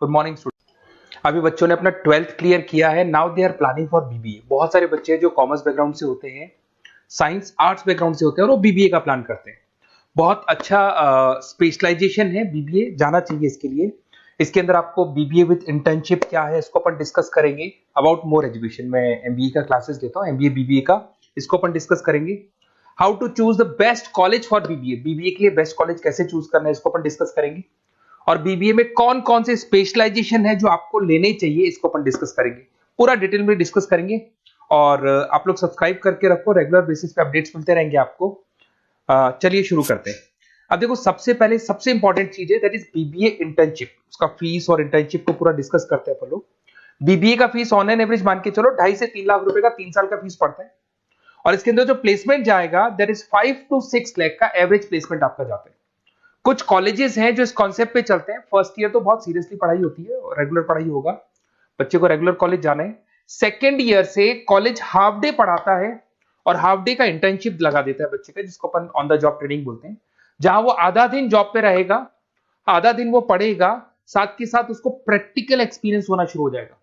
Good morning student. अभी बच्चों ने अपना 12th क्लियर किया है। Now they are planning for BBA. बहुत सारे बच्चे जो कॉमर्स बैकग्राउंड से होते हैं, साइंस आर्ट्स बैकग्राउंड से होते हैं और वो बीबीए का प्लान करते हैं। बहुत अच्छा स्पेशलाइजेशन है बीबीए, जाना चाहिए इसके लिए। इसके अंदर आपको बीबीए विद इंटर्नशिप क्या है इसको अपन डिस्कस करेंगे। अबाउट मोर एजुकेशन, मैं एमबीए का क्लासेस लेता हूँ, एमबीए बीबीए का, इसको अपन डिस्कस करेंगे। How to choose the best college for BBA, BBA के लिए बेस्ट कॉलेज कैसे चूज करना है इसको अपन डिस्कस करेंगे। और बीबीए में कौन कौन से स्पेशलाइजेशन है जो आपको लेने चाहिए इसको अपन डिस्कस करेंगे, पूरा डिटेल में डिस्कस करेंगे। और आप लोग सब्सक्राइब करके रखो, रेगुलर बेसिस पे अपडेट्स मिलते रहेंगे आपको। चलिए शुरू करते हैं। अब देखो, सबसे पहले सबसे इंपॉर्टेंट चीज है दैट इज बीबीए इंटर्नशिप। उसका फीस और इंटर्नशिप को पूरा डिस्कस करते हैं अपन लोग। बीबीए का फीस ऑन एन एवरेज मान के चलो 2.5 से 3 लाख रुपए का 3 साल का फीस पड़ता है। और इसके अंदर जो प्लेसमेंट जाएगा दैट इज 5 to 6 लाख का एवरेज प्लेसमेंट आपका जाता है। कुछ कॉलेजेस हैं जो इस कॉन्सेप्ट पे चलते हैं। फर्स्ट ईयर तो बहुत सीरियसली पढ़ाई होती है, रेगुलर पढ़ाई होगा, बच्चे को रेगुलर कॉलेज जाना है। सेकेंड ईयर से कॉलेज हाफ डे पढ़ाता है और हाफ डे का इंटर्नशिप लगा देता है बच्चे का, जिसको अपन ऑन द जॉब ट्रेनिंग बोलते हैं, जहां वो आधा दिन जॉब पे रहेगा, आधा दिन वो पढ़ेगा, साथ के साथ उसको प्रैक्टिकल एक्सपीरियंस होना शुरू हो जाएगा।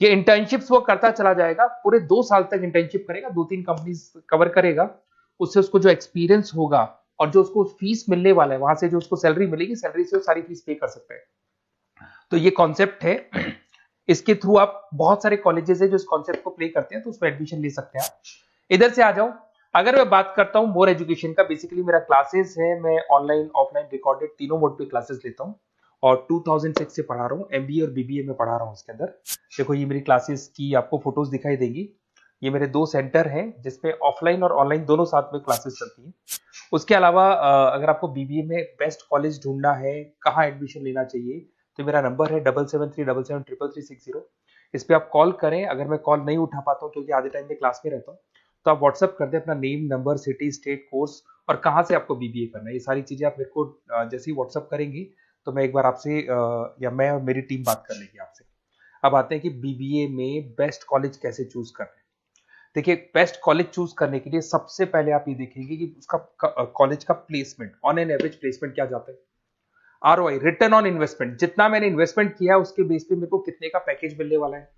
ये इंटर्नशिप्स वो करता चला जाएगा, पूरे 2 साल तक इंटर्नशिप करेगा, 2-3 कंपनीज कवर करेगा। उससे उसको जो एक्सपीरियंस होगा और जो उसको फीस मिलने वाला है, वहां से जो उसको सैलरी मिलेगी, सैलरी से वो सारी फीस पे कर सकता है। तो ये कॉन्सेप्ट है, इसके थ्रू आप बहुत सारे कॉलेजेस है जो इस कॉन्सेप्ट को प्ले करते हैं, तो उसमें एडमिशन ले सकते हैं आप। इधर से आ जाओ। अगर मैं बात करता हूं मोर एजुकेशन का, बेसिकली मेरा क्लासेस है, मैं ऑनलाइन ऑफलाइन रिकॉर्डेड तीनों मोड पे क्लासेस लेता हूं और 2006 से पढ़ा रहा हूं। एमबीए और बीबीए में पढ़ा रहा हूं। इसके अंदर देखो, ये मेरी क्लासेस की आपको फोटोज दिखाई देगी। ये मेरे 2 सेंटर हैं जिसपे ऑफलाइन और ऑनलाइन दोनों साथ में क्लासेस चलती हैं। उसके अलावा अगर आपको बीबीए में बेस्ट कॉलेज ढूंढना है, कहाँ एडमिशन लेना चाहिए, तो मेरा नंबर है 7737733360। इस पे आप कॉल करें। अगर मैं कॉल नहीं उठा पाता हूँ क्योंकि आधे टाइम में क्लास में रहता हूँ, तो आप व्हाट्सअप कर दें अपना name, number, city, state, course और कहाँ से आपको बीबीए करना है। ये सारी चीजें आप मेरे को जैसे ही व्हाट्सअप करेंगे तो मैं एक बार आपसे या मैं और मेरी टीम बात कर लेगी आपसे। अब आते हैं कि बीबीए में बेस्ट कॉलेज कैसे चूज करना है। देखिए, बेस्ट कॉलेज चूज करने के लिए सबसे पहले आप ये देखेंगे कि उसका कॉलेज का placement, on an average placement क्या जाता है। आरओआई, रिटर्न ऑन इन्वेस्टमेंट, जितना मैंने इन्वेस्टमेंट किया उसके बेस पे मेरे को कितने का पैकेज मिलने वाला है।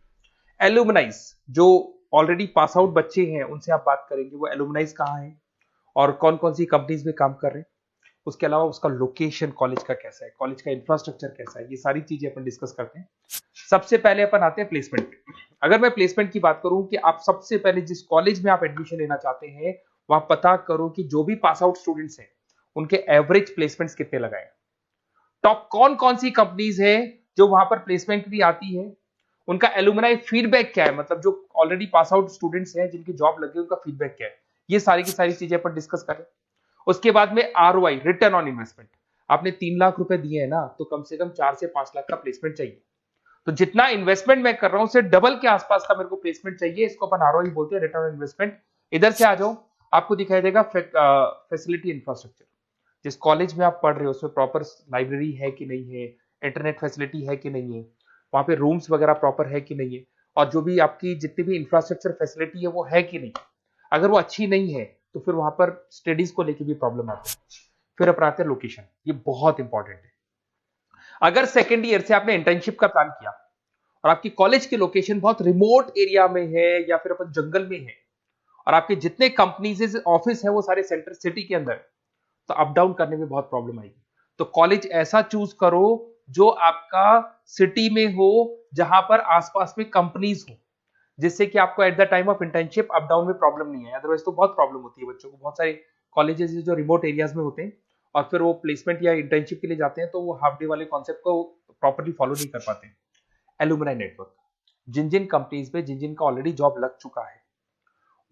एलुमनाइज, जो ऑलरेडी पास आउट बच्चे हैं उनसे आप बात करेंगे, वो एलुमनाइज कहाँ है और कौन कौन सी कंपनीज में काम कर रहे हैं। उसके अलावा उसका लोकेशन कॉलेज का कैसा है, कॉलेज का इंफ्रास्ट्रक्चर कैसा है, ये सारी चीजें अपन डिस्कस करते हैं। सबसे पहले अपन आते हैं प्लेसमेंट पे। अगर मैं प्लेसमेंट की बात करूं कि आप सबसे पहले जिस कॉलेज में आप एडमिशन लेना चाहते हैं, वहां पता करो कि जो भी पास आउट स्टूडेंट्स हैं उनके एवरेज प्लेसमेंट्स कितने लगाए। टॉप कौन कौन सी कंपनीज है जो वहां पर प्लेसमेंट भी आती है, उनका एलुमनाई फीडबैक क्या है, मतलब जो ऑलरेडी पास आउट स्टूडेंट्स हैं जिनकी जॉब लगी उनका फीडबैक क्या है। ये सारी की सारी चीजें अपन डिस्कस करें। उसके बाद में आरओआई, रिटर्न ऑन इन्वेस्टमेंट। आपने 3 लाख रुपए दिए हैं ना, तो कम से कम 4 से 5 लाख का प्लेसमेंट चाहिए। तो जितना इन्वेस्टमेंट मैं कर रहा हूं उससे डबल के आसपास का मेरे को प्लेसमेंट चाहिए। इसको अपन आरओआई बोलते हैं, रिटर्न ऑन इन्वेस्टमेंट। इधर से आ जाओ, आपको दिखाई देगा फैसिलिटी इंफ्रास्ट्रक्चर। जिस कॉलेज में आप पढ़ रहे हो उसमें प्रॉपर लाइब्रेरी है कि नहीं है, इंटरनेट फैसिलिटी है कि नहीं है, वहां पे रूम्स वगैरह प्रॉपर है कि नहीं है, और जो भी आपकी जितनी भी इंफ्रास्ट्रक्चर फैसिलिटी है वो है कि नहीं। अगर वो अच्छी नहीं है तो फिर वहां पर स्टडीज को लेके भी प्रॉब्लम आती है। फिर अपनाते हैं लोकेशन, ये बहुत इंपॉर्टेंट है। अगर सेकेंड ईयर से आपने इंटर्नशिप का प्लान किया और आपकी कॉलेज की लोकेशन बहुत रिमोट एरिया में है या फिर अपन जंगल में है और आपके जितने कंपनीज ऑफिस है वो सारे सेंटर सिटी के अंदर, तो अप डाउन करने में बहुत प्रॉब्लम आएगी। तो कॉलेज ऐसा चूज करो जो आपका सिटी में हो, जहां पर आसपास में कंपनीज हो, जिससे कि आपको at the time of internship up down में प्रॉब्लम नहीं है। अदरवाइज तो बहुत प्रॉब्लम होती है बच्चों को। बहुत सारे कॉलेजेस जो रिमोट एरियाज में होते हैं और फिर वो प्लेसमेंट या इंटर्नशिप के लिए जाते हैं तो वो हाफ डे वाले कॉन्सेप्ट को प्रॉपरली फॉलो नहीं कर पाते। एलुमनाई नेटवर्क, जिन जिन कंपनीज में जिन जिन का ऑलरेडी जॉब लग चुका है,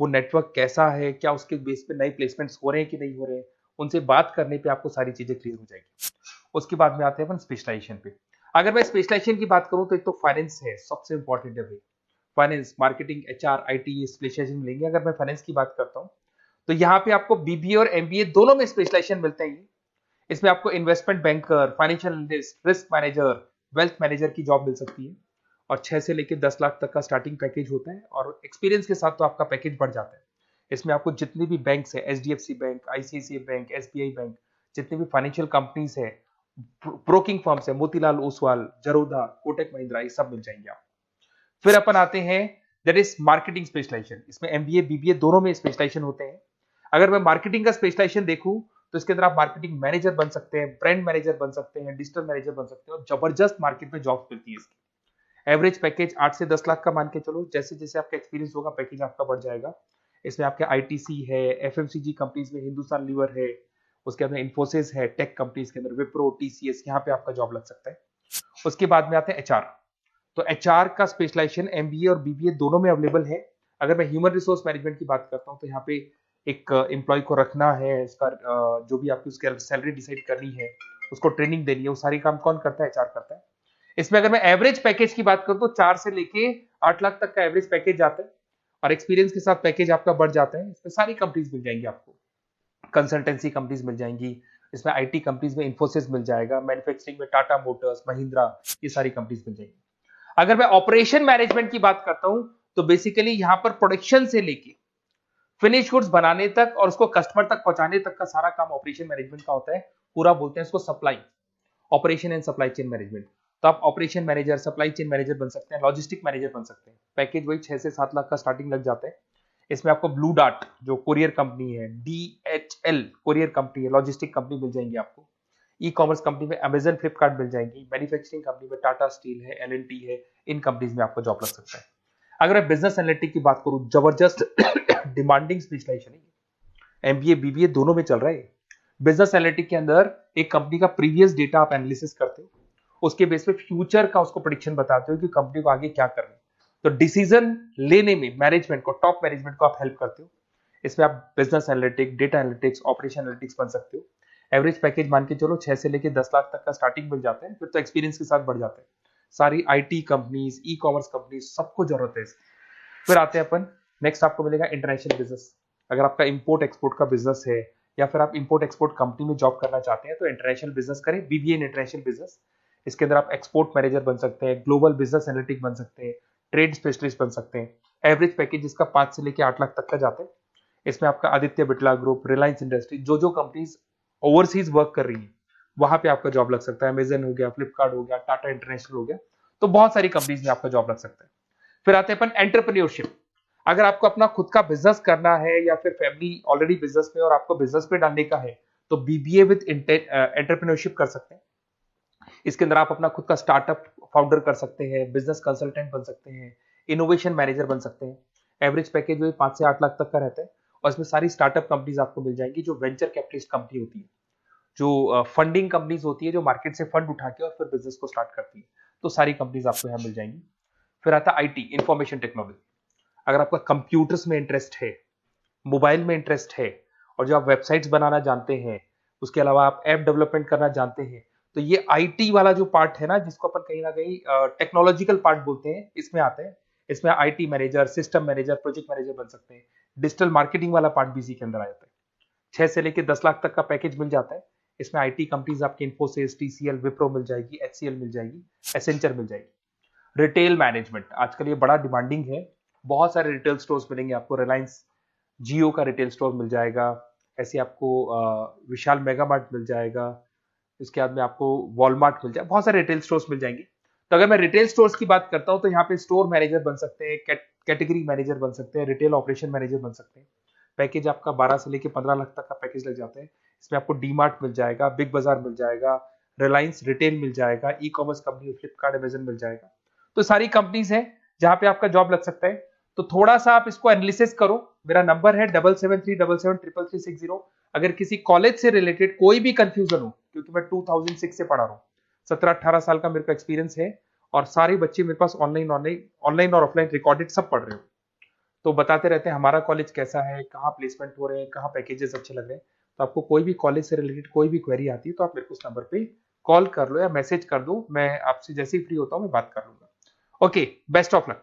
वो नेटवर्क कैसा है, क्या उसके बेस पे नए प्लेसमेंट्स हो रहे हैं कि नहीं हो रहे हैं, उनसे बात करने पे आपको सारी चीजें क्लियर हो जाएगी। उसके बाद में आते हैं अपन स्पेशलाइजेशन पे। अगर मैं स्पेशलाइजेशन की बात करूं तो एक तो फाइनेंस है, सबसे इंपॉर्टेंट है भाई। Finance, marketing, HR, IT specialisation मिलेंगे। अगर मैं फाइनेंस की बात करता हूं तो यहाँ पे आपको बीबीए और एमबीए दोनों में स्पेशलाइजेशन मिलते हैं। इसमें आपको investment banker, financial analyst, risk manager, wealth manager की जॉब मिल सकती है और 6 से लेकर 10 लाख तक का स्टार्टिंग पैकेज होता है और एक्सपीरियंस के साथ तो आपका पैकेज बढ़ जाता है। इसमें आपको जितनी भी बैंक्स है, HDFC bank, ICICI bank, SBI bank, जितनी भी फाइनेंशियल कंपनीज है ब्रोकिंग फर्म्स है, मोतीलाल ओसवाल, जरोधा, कोटक महिंद्रा, ये सब मिल जाएंगे आप। फिर अपन आते हैं दैट इज मार्केटिंग स्पेशलाइजेशन। इसमें एमबीए बीबीए दोनों में स्पेशलाइजेशन होते हैं। अगर मैं मार्केटिंग का स्पेशलाइजेशन देखूं तो इसके अंदर आप मार्केटिंग मैनेजर बन सकते हैं, ब्रांड मैनेजर बन सकते हैं, डिजिटल मैनेजर बन सकते हैं, और जबरदस्त मार्केट में जॉब मिलती है इसकी। एवरेज पैकेज 8 से 10 लाख का मान के चलो। जैसे जैसे आपका एक्सपीरियंस होगा पैकेज आपका बढ़ जाएगा। इसमें आपके आईटीसी है, एफएमसीजी कंपनीज में हिंदुस्तान लीवर है, उसके अंदर इन्फोसिस है, टेक कंपनीज के अंदर विप्रो, टीसीएस, यहाँ पे आपका जॉब लग सकता है। उसके बाद में आते हैं एचआर। तो एचआर का स्पेशलाइजेशन एमबीए और बीबीए दोनों में अवेलेबल है। अगर मैं ह्यूमन रिसोर्स मैनेजमेंट की बात करता हूँ तो यहाँ पे एक एम्प्लॉय को रखना है, उसका जो भी आपकी उसकी सैलरी डिसाइड करनी है, उसको ट्रेनिंग देनी है, वो सारी काम कौन करता है? एचआर करता है। इसमें अगर मैं एवरेज पैकेज की बात करूं तो 4 से लेके 8 लाख तक का एवरेज पैकेज जाता है, और एक्सपीरियंस के साथ पैकेज आपका बढ़ जाता है। इसमें सारी कंपनीज मिल जाएंगी आपको, कंसल्टेंसी कंपनीज मिल जाएंगी, इसमें आईटी कंपनीज में इन्फोसिस मिल जाएगा, मैन्युफैक्चरिंग में टाटा मोटर्स, महिंद्रा, ये सारी कंपनीज मिल जाएंगी। अगर मैं ऑपरेशन मैनेजमेंट की बात करता हूं तो बेसिकली यहां पर प्रोडक्शन से लेके फिनिश गुड्स बनाने तक और उसको कस्टमर तक पहुंचाने तक का सारा काम ऑपरेशन मैनेजमेंट का होता है। पूरा बोलते हैं इसको supply, operation and supply chain management. तो आप operation manager, supply chain manager बन सकते हैं, लॉजिस्टिक मैनेजर बन सकते हैं। पैकेज वही 6 से 7 लाख का स्टार्टिंग लग जाता है। इसमें आपको ब्लू डार्ट जो कोरियर कंपनी है, डीएचएल कोरियर कंपनी है, लॉजिस्टिक कंपनी मिल जाएंगी आपको। ई कॉमर्स कंपनी में अमेजन, फ्लिपकार्ट मिल जाएंगी। मैन्युफैक्चरिंग कंपनी में टाटा स्टील है, एलएनटी है, इन कंपनीज में आपको जॉब लग सकता है। अगर मैं बिजनेस एनालिटिक की बात करूं, जबरदस्त डिमांडिंग स्पेशलाइजेशन है, एमबीए बीबीए दोनों में चल रहा है। बिजनेस एनालिटिक के अंदर एक कंपनी का प्रीवियस डेटा आप एनालिसिस करते हो, उसके बेस पे फ्यूचर का उसको प्रेडिक्शन बताते हो कि कंपनी को आगे क्या करना है। तो डिसीजन लेने में मैनेजमेंट को, टॉप मैनेजमेंट को आप हेल्प करते हो। इसमें आप business analytic, data analytics, operation analytics बन सकते हो। एवरेज पैकेज मान के चलो 6 से लेके 10 लाख तक का स्टार्टिंग मिल जाता है, फिर तो एक्सपीरियंस के साथ बढ़ जाता है। सारी IT companies, e commerce companies, सबको जरूरत है। फिर आते हैं अपन, नेक्स्ट आपको मिलेगा इंटरनेशनल बिजनेस। अगर आपका इंपोर्ट एक्सपोर्ट का बिजनेस है या फिर आप इंपोर्ट एक्सपोर्ट कंपनी में जॉब करना चाहते हैं तो इंटरनेशनल बिजनेस करें, बीबीए इन इंटरनेशनल बिजनेस। इसके अंदर आप एक्सपोर्ट मैनेजर बन सकते हैं, ग्लोबल बिजनेस एनालिटिक बन सकते हैं, ट्रेड स्पेशलिस्ट बन सकते हैं। एवरेज पैकेज इसका 5 से लेके 8 लाख तक का जाता है। इसमें आपका आदित्य बिरला ग्रुप, रिलायंस इंडस्ट्री, जो कंपनीज ओवरसीज वर्क कर रही है वहां पे आपका जॉब लग सकता है। अमेजन हो गया, फ्लिपकार्ट हो गया, टाटा इंटरनेशनल हो गया, तो बहुत सारी कंपनीज में आपका जॉब लग सकता है। फिर आते हैं अपन एंटरप्रेन्योरशिप। अगर आपको अपना खुद का बिजनेस करना है या फिर फैमिली ऑलरेडी बिजनेस में और आपको बिजनेस पे डालने का है तो बीबीए विद एंटरप्रेन्योरशिप कर सकते हैं। इसके अंदर आप अपना खुद का स्टार्टअप फाउंडर कर सकते हैं, बिजनेस कंसल्टेंट बन सकते हैं, इनोवेशन मैनेजर बन सकते हैं। एवरेज पैकेज वही 5 से 8 लाख तक का रहता है, और इसमें सारी स्टार्टअप कंपनीज आपको मिल जाएंगी जो वेंचर कैपिटलिस्ट कंपनी होती है, जो फंडिंग कंपनीज होती है, जो मार्केट से फंड उठा के और फिर बिजनेस को स्टार्ट करती है। तो सारी कंपनीज आपको यहाँ मिल जाएंगी। फिर आता है आईटी, इंफॉर्मेशन टेक्नोलॉजी। अगर आपका कंप्यूटर्स में इंटरेस्ट है, मोबाइल में इंटरेस्ट है, और जो आप वेबसाइट्स बनाना जानते हैं, उसके अलावा आप ऐप डेवलपमेंट करना जानते हैं, तो ये आईटी वाला जो पार्ट है ना, जिसको अपन कहीं ना कहीं टेक्नोलॉजिकल पार्ट बोलते हैं, इसमें आते हैं। इसमें IT manager, system manager, project manager बन सकते हैं। डिजिटल मार्केटिंग वाला पार्ट भी इसी के अंदर आ जाता है। 6 से लेकर 10 लाख तक का पैकेज मिल जाता है। इसमें आईटी कंपनीज आपकी इन्फोसिस, टीसीएल, विप्रो मिल जाएगी, एचसीएल मिल जाएगी, एसेंचर मिल जाएगी। रिटेल मैनेजमेंट आजकल ये बड़ा डिमांडिंग है। बहुत सारे रिटेल स्टोर्स मिलेंगे आपको। रिलायंस जियो का रिटेल स्टोर मिल जाएगा, ऐसे आपको विशाल मेगा मार्ट मिल जाएगा, इसके बाद में आपको वॉलमार्ट मिल जाएगा, बहुत सारे रिटेल स्टोर्स मिल जाएंगे। तो अगर मैं रिटेल स्टोर्स की बात करता हूं तो यहाँ पे स्टोर मैनेजर बन सकते हैं, कैटेगरी मैनेजर बन सकते हैं, रिटेल ऑपरेशन मैनेजर बन सकते हैं। पैकेज आपका 12 से लेके 15 लाख तक का पैकेज लग जाता है। इसमें आपको डी मार्ट मिल जाएगा, बिग बाजार मिल जाएगा, रिलायंस रिटेल मिल जाएगा, e commerce company Flipkart, Amazon मिल जाएगा। तो सारी कंपनीज है जहां पे आपका जॉब लग सकता है। तो थोड़ा सा आप इसको एनालिसिस करो। मेरा नंबर है 7737733360। अगर किसी कॉलेज से रिलेटेड कोई भी कंफ्यूजन हो, क्योंकि मैं 2006 से पढ़ा रहा हूँ, 17-18 साल का मेरे को एक्सपीरियंस है, और सारे बच्चे मेरे पास ऑनलाइन और ऑफलाइन रिकॉर्डेड सब पढ़ रहे हो, तो बताते रहते हैं हमारा कॉलेज कैसा है, कहाँ प्लेसमेंट हो रहे हैं, कहाँ पैकेजेस अच्छे लग रहे हैं। तो आपको कोई भी कॉलेज से रिलेटेड कोई भी क्वेरी आती है तो आप मेरे को उस नंबर पे कॉल कर लो या मैसेज कर दो, मैं आपसे जैसे ही फ्री होता हूँ मैं बात कर लूंगा। Okay, best of luck.